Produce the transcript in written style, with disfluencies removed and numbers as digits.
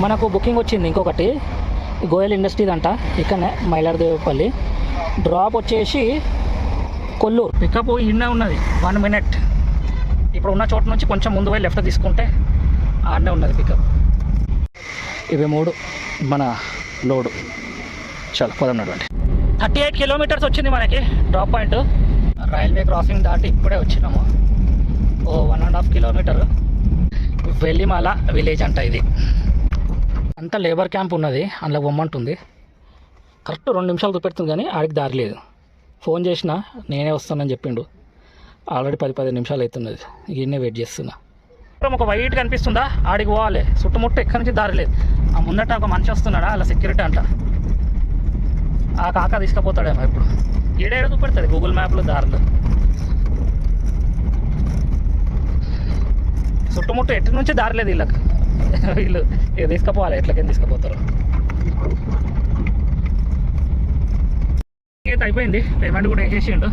మనకు బుకింగ్ వచ్చింది ఇంకొకటి, గోయల్ ఇండస్ట్రీస్ అంట, ఇక్కడనే మైలార్దేవపల్లి. డ్రాప్ వచ్చేసి కొల్లూరు. పికప్ ఇన్నే ఉన్నది 1 minute. ఇప్పుడు ఉన్న చోట నుంచి కొంచెం ముందు పోయి లెఫ్ట్ తీసుకుంటే ఆడనే ఉన్నది పికప్. ఇవి 3 మన లోడు. చాలా పదన్నటువంటి 38 kilometers వచ్చింది మనకి డ్రాప్ పాయింట్. రైల్వే క్రాసింగ్ దాటి ఇప్పుడే వచ్చినాము. 1.5 kilometer. వెల్లిమాల విలేజ్ అంట ఇది. అంతా లేబర్ క్యాంప్ ఉన్నది, అందులో బొమ్మంటుంది. కరెక్ట్ 2 నిమిషాలు చూపెడుతుంది కానీ ఆడికి దారి లేదు. ఫోన్ చేసినా నేనే వస్తానని చెప్పిండు. ఆల్రెడీ 10-15 నిమిషాలు అవుతున్నది. ఈయన్నే వెయిట్ చేస్తున్నా. ఒక వైట్ కనిపిస్తుందా, ఆడికి పోవాలి. చుట్టుముట్టు ఎక్కడి నుంచి దారి లేదు. ఆ ముందట ఒక మనిషి వస్తున్నాడా, అలా సెక్యూరిటీ అంట. ఆ కాక తీసుకుపోతాడేమో ఇప్పుడు. ఈడేడ చూపెడుతుంది గూగుల్ మ్యాప్లో దారిలో. చుట్టుముట్టు ఎటు నుంచి దారి లేదు వీళ్ళకి. వీళ్ళు ఇక తీసుకుపోవాలి, ఎట్లకేం తీసుకుపోతారు. అయితే అయిపోయింది, పేమెంట్ కూడా వేసేసిండు.